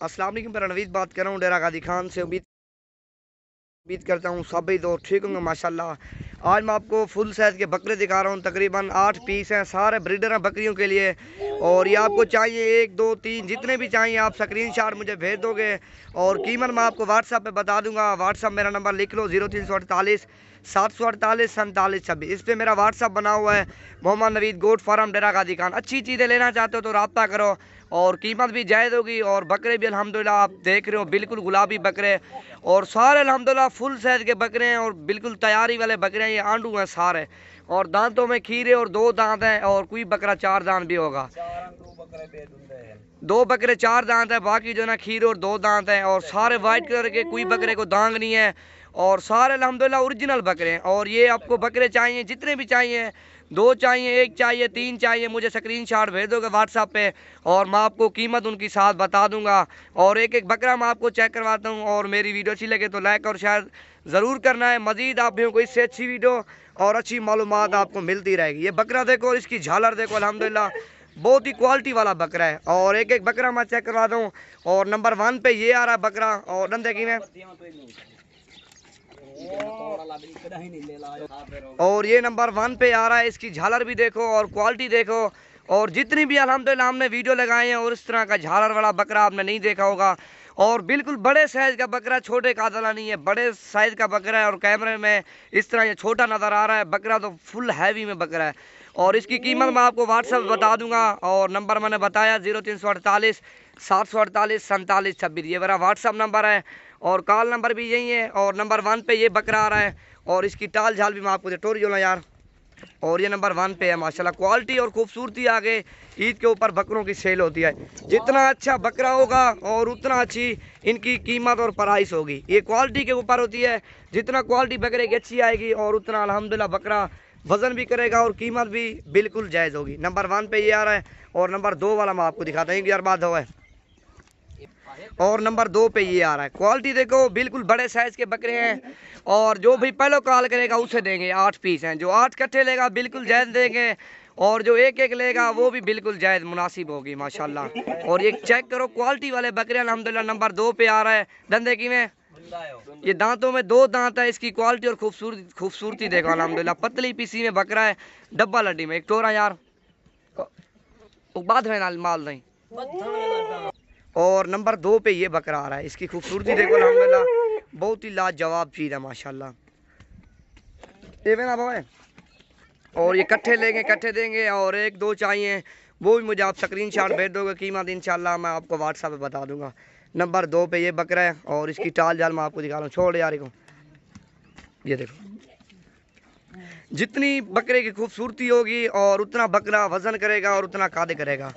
अस्सलाम वालेकुम, मैं रणवीर बात कर रहा हूँ डेरा गाजी खान से। उम्मीद करता हूँ सभी तो ठीक होंगे माशाल्लाह। आज मैं आपको फुल साइज़ के बकरे दिखा रहा हूँ, तकरीबन 8 पीस हैं, सारे ब्रीडर हैं बकरियों के लिए। और ये आपको चाहिए 1 2 3 जितने भी चाहिए आप स्क्रीनशॉट मुझे भेज दोगे और कीमत मैं आपको व्हाट्सएप पे बता दूंगा। व्हाट्सएप मेरा नंबर लिख लो 0348 748 47 26। इस पर मेरा व्हाट्सअप बना हुआ है। मोहम्मद नवीद गोट फार्म डेरा गाजी खान। अच्छी चीज़ें लेना चाहते हो तो रब्ता करो और कीमत भी जायज़ होगी। और बकरे भी अल्हम्दुलिल्लाह आप देख रहे हो बिल्कुल गुलाबी बकरे और सारे अल्हम्दुलिल्लाह फुल साइज़ के बकरे हैं और बिल्कुल तैयारी वाले बकरे हैं। ये आंडू हैं सारे और दांतों में खीरे और 2 दांत हैं और कोई बकरा 4 दांत भी होगा। 2 बकरे 4 दांत है, बाकी जो ना खीरे और 2 दांत हैं और सारे वाइट कलर के, कोई बकरे को दांग नहीं है और सारे अल्हम्दुलिल्लाह ओरिजिनल बकरे हैं। और ये आपको बकरे चाहिए जितने भी चाहिए, 2 चाहिए, 1 चाहिए, 3 चाहिए, मुझे स्क्रीनशॉट भेज दोगे व्हाट्सएप पे और मैं आपको कीमत उनकी साथ बता दूंगा। और एक एक बकरा मैं आपको चेक करवाता हूँ। और मेरी वीडियो अच्छी लगे तो लाइक और शेयर ज़रूर करना है। मज़ीद आप भी को इससे अच्छी वीडियो और अच्छी मालूमात आपको मिलती रहेगी। ये बकरा देखो, इसकी झालर देखो, अल्हम्दुलिल्लाह बहुत ही क्वालिटी वाला बकरा है। और एक एक बकरा मैं चेक करवा दूँ। और नंबर 1 पे ये आ रहा है बकरा और दंदे की में, और ये नंबर 1 पे आ रहा है। इसकी झालर भी देखो और क्वालिटी देखो। और जितनी भी अल्हम्दुलिल्लाह हमने वीडियो लगाए हैं और इस तरह का झालर वाला बकरा आपने नहीं देखा होगा। और बिल्कुल बड़े साइज़ का बकरा, छोटे कादला नहीं है, बड़े साइज़ का बकरा है। और कैमरे में इस तरह ये छोटा नज़र आ रहा है, बकरा तो फुल हैवी में बकरा है। और इसकी कीमत मैं आपको व्हाट्सएप बता दूंगा और नंबर मैंने बताया 0348 748 47 26। ये मेरा व्हाट्सएप नंबर है और कॉल नंबर भी यही है। और नंबर 1 पे ये बकरा आ रहा है और इसकी टाल झाल भी मैं आपको टोरी जो ना यार। और ये नंबर 1 पे है माशाल्लाह। क्वालिटी और खूबसूरती आगे ईद के ऊपर बकरों की सेल होती है। जितना अच्छा बकरा होगा और उतना अच्छी इनकी कीमत और प्राइस होगी। ये क्वालिटी के ऊपर होती है। जितना क्वालिटी बकरे की अच्छी आएगी और उतना अल्हम्दुलिल्लाह बकरा वजन भी करेगा और कीमत भी बिल्कुल जायज़ होगी। नंबर 1 पे ये आ रहा है और नंबर 2 वाला मैं आपको दिखाता हूँ यार, बात हुआ है। और नंबर 2 पे ये आ रहा है। क्वालिटी देखो, बिल्कुल बड़े साइज़ के बकरे हैं। और जो भी पहले कॉल करेगा उसे देंगे। 8 पीस हैं, जो 8 कट्ठे लेगा बिल्कुल जायज़ देंगे और जो एक एक लेगा वो भी बिल्कुल जायज़ मुनासिब होगी माशाल्लाह। और ये चेक करो क्वालिटी वाले बकरे अल्हम्दुलिल्लाह। नंबर 2 पे आ रहा है। धंधे की में ये दांतों में 2 दांत है। इसकी क्वालिटी और खूबसूरती देखो अल्हम्दुलिल्लाह। पतली पीसी में बकरा है, डब्बा लड्डी में एक टोरा यार बाद में माल नहीं। और नंबर 2 पे ये बकरा आ रहा है। इसकी खूबसूरती देखो अल्हम्दुलिल्लाह, बहुत ही लाजवाब चीज़ है माशाल्लाह। ये ना भाई, और ये कट्ठे लेंगे, कट्ठे देंगे और 1 2 चाहिए वो भी मुझे आप स्क्रीनशॉट भेज दोगे। कीमत इंशाल्लाह मैं आपको व्हाट्सएप पे बता दूंगा। नंबर 2 पे ये बकरा है और इसकी टाल जाल मैं आपको दिखा रहा हूँ। छोड़ यार को, ये देखो जितनी बकरे की खूबसूरती होगी और उतना बकरा वजन करेगा और उतना कादे करेगा।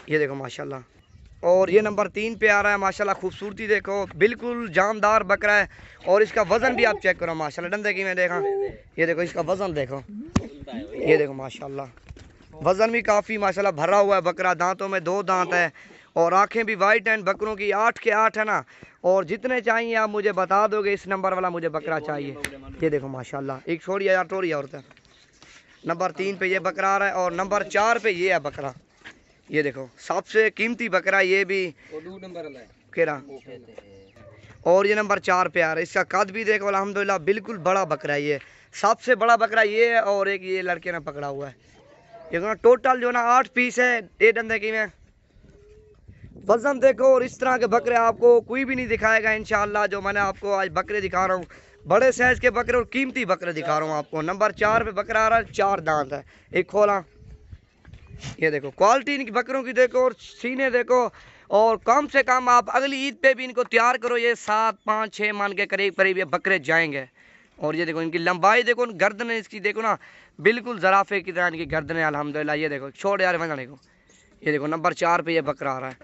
ये देखो माशाल्लाह। और ये नंबर 3 पे आ रहा है माशाल्लाह। खूबसूरती देखो, बिल्कुल जानदार बकरा है। और इसका वज़न भी आप चेक करो माशाल्लाह। डंडे की मैं देखा, ये देखो इसका वज़न देखो, ये देखो माशाल्लाह। वज़न भी काफ़ी माशाल्लाह भरा हुआ है बकरा। दांतों में 2 दांत है और आंखें भी वाइट हैं बकरों की। 8 के 8 है ना। और जितने चाहिए आप मुझे बता दोगे। इस नंबर वाला मुझे बकरा चाहिए। ये देखो माशाल्लाह, एक छोड़ी यार टोरी और था। नंबर 3 पे ये बकरा आ रहा है और नंबर 4 पे ये है बकरा। ये देखो सबसे कीमती बकरा ये भी केरा। और ये नंबर 4 पे आ रहा है। इसका कद भी देखो अल्हम्दुलिल्लाह बिल्कुल बड़ा बकरा है। ये सबसे बड़ा बकरा ये है और एक ये लड़के ने पकड़ा हुआ है। ये ना टोटल जो ना 8 पीस है। ये डंडे की में वजन देखो। और इस तरह के बकरे आपको कोई भी नहीं दिखाएगा इंशाल्लाह। जो मैंने आपको आज बकरे दिखा रहा हूँ, बड़े साइज के बकरे और कीमती बकरे दिखा रहा हूँ आपको। नंबर 4 पे बकरा आ रहा है, 4 दांत है, एक खोला। ये देखो क्वालिटी इनकी बकरों की देखो और सीने देखो। और कम से कम आप अगली ईद पे भी इनको तैयार करो, ये 7 5 6 मन के करीब करीब ये बकरे जाएंगे। और ये देखो इनकी लंबाई देखो, गर्दन इसकी देखो ना, बिल्कुल जराफे की तरह इनकी गर्दन है अल्हम्दुलिल्लाह। ये देखो छोड़ यार वंजने को। ये देखो नंबर 4 पे ये बकरा आ रहा है।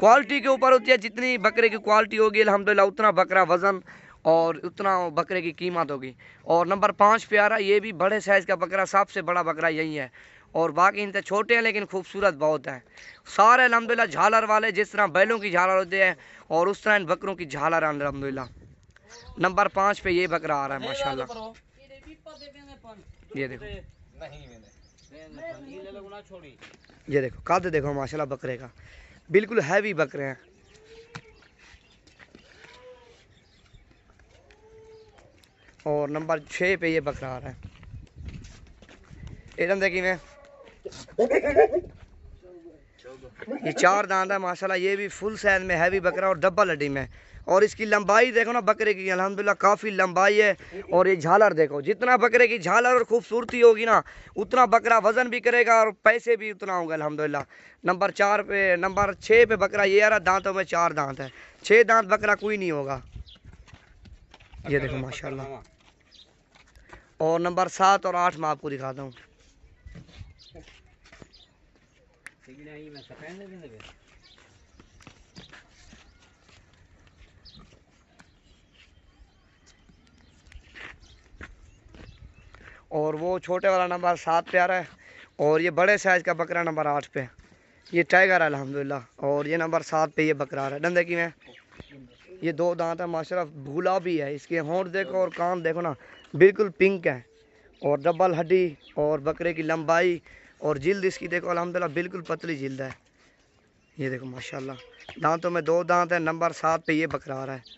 क्वालिटी के ऊपर होती है, जितनी बकरे की क्वालिटी होगी अल्हम्दुलिल्लाह उतना बकरा वजन और उतना बकरे की कीमत होगी। और नंबर 5 पे आ रहा है, ये भी बड़े साइज़ का बकरा, सबसे बड़ा बकरा यही है। और बाकी इनसे छोटे हैं लेकिन खूबसूरत बहुत हैं सारे अल्हम्दुलिल्लाह। झालर वाले, जिस तरह बैलों की झालर होती है और उस तरह इन बकरों की झालर है अल्हम्दुलिल्लाह। नंबर 5 पे ये बकरा आ रहा है माशाल्लाह। ये देखो, ये देखो कद देखो माशाल्लाह बकरे का, बिल्कुल हैवी बकरे हैं। और नंबर 6 पे ये बकरा आ रहा है। एकदम देखिए मैं, ये 4 दांत है माशाल्लाह। ये भी फुल साइज में हैवी बकरा और डब्बल हड्डी में। और इसकी लंबाई देखो ना बकरे की, अल्हम्दुलिल्लाह काफ़ी लंबाई है। और ये झालर देखो, जितना बकरे की झालर और खूबसूरती होगी ना, उतना बकरा वजन भी करेगा और पैसे भी उतना होगा अल्हम्दुलिल्लाह। नंबर 6 पे बकरा ये आ रहा, दांतों में 4 दांत है। 6 दांत बकरा कोई नहीं होगा। ये देखो माशाल्लाह। और नंबर 7 और 8 मैं आपको दिखाता हूँ। और वो छोटे वाला नंबर 7 पे आ रहा है। और ये बड़े साइज का बकरा नंबर 8 पे। ये टाइगर है अल्हम्दुलिल्लाह। और ये नंबर 7 पे ये बकरा आ रहा है। डंडे की में ये 2 दांत है माशाल्लाह, भूला भी है। इसके होंठ देखो और कान देखो ना, बिल्कुल पिंक है। और डबल हड्डी और बकरे की लंबाई और जिल्द इसकी देखो अल्हम्दुलिल्लाह बिल्कुल पतली जिल्द है। ये देखो माशाल्लाह, दांतों में 2 दांत है। नंबर 7 पे ये बकरा आ रहा है।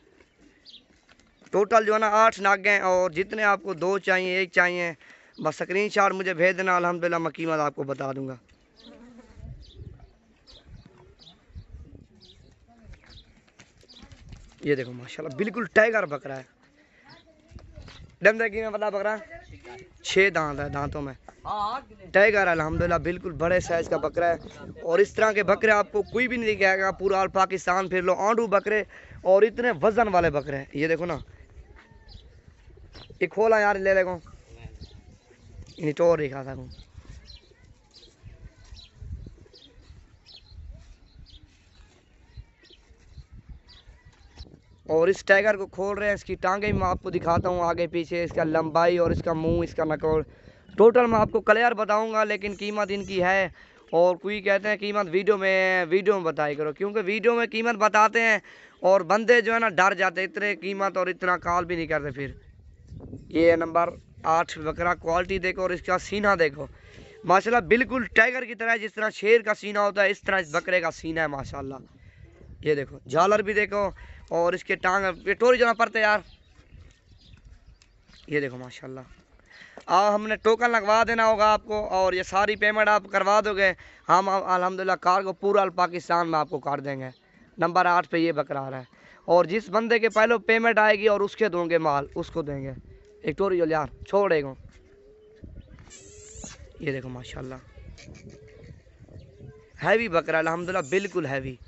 टोटल जो है ना 8 नागे हैं। और जितने आपको 2 चाहिए, 1 चाहिए, बस स्क्रीनशॉट मुझे भेज देना, अल्हम्दुलिल्लाह मैं कीमत आपको बता दूंगा। ये देखो माशाल्लाह बिल्कुल टाइगर बकरा है। दम देखिए मैं बता बकरा 6 दांत है, दांतों में टाइगर है अल्हम्दुलिल्लाह, बिल्कुल बड़े साइज का बकरा है। और इस तरह के बकरे आपको कोई भी नहीं दिखाएगा। पूरा पाकिस्तान फिर लो, आंडू बकरे और इतने वजन वाले बकरे हैं। ये देखो ना, ये खोला यार, ले लेगो टोर दिखा था। और इस टाइगर को खोल रहे हैं, इसकी टांगे मैं आपको दिखाता हूँ, आगे पीछे इसका लंबाई और इसका मुंह, इसका नकोर टोटल मैं आपको क्लियर बताऊंगा। लेकिन कीमत इनकी है। और कोई कहते हैं कीमत वीडियो में बताई करो, क्योंकि वीडियो में कीमत बताते हैं और बंदे जो है ना डर जाते, इतने कीमत और इतना कॉल भी नहीं करते फिर। ये नंबर 8 बकरा, क्वालिटी देखो और इसका सीना देखो माशाल्लाह, बिल्कुल टाइगर की तरह। जिस तरह शेर का सीना होता है, इस तरह इस बकरे का सीना है माशाल्लाह। ये देखो झालर भी देखो और इसके टांग पे टोरी जमा पड़ते यार। ये देखो माशाल्लाह। हमने टोकन लगवा देना होगा आपको और ये सारी पेमेंट आप करवा दोगे, हम अल्हम्दुलिल्लाह कार को पूरा पाकिस्तान में आपको कर देंगे। नंबर 8 पे ये बकरा आ रहा है। और जिस बंदे के पहले पेमेंट आएगी और उसके दोगे माल, उसको देंगे एक टोरी जो यार छोड़ेगा। ये देखो माशाल्लाह हैवी बकरा अल्हम्दुलिल्लाह, बिल्कुल हैवी।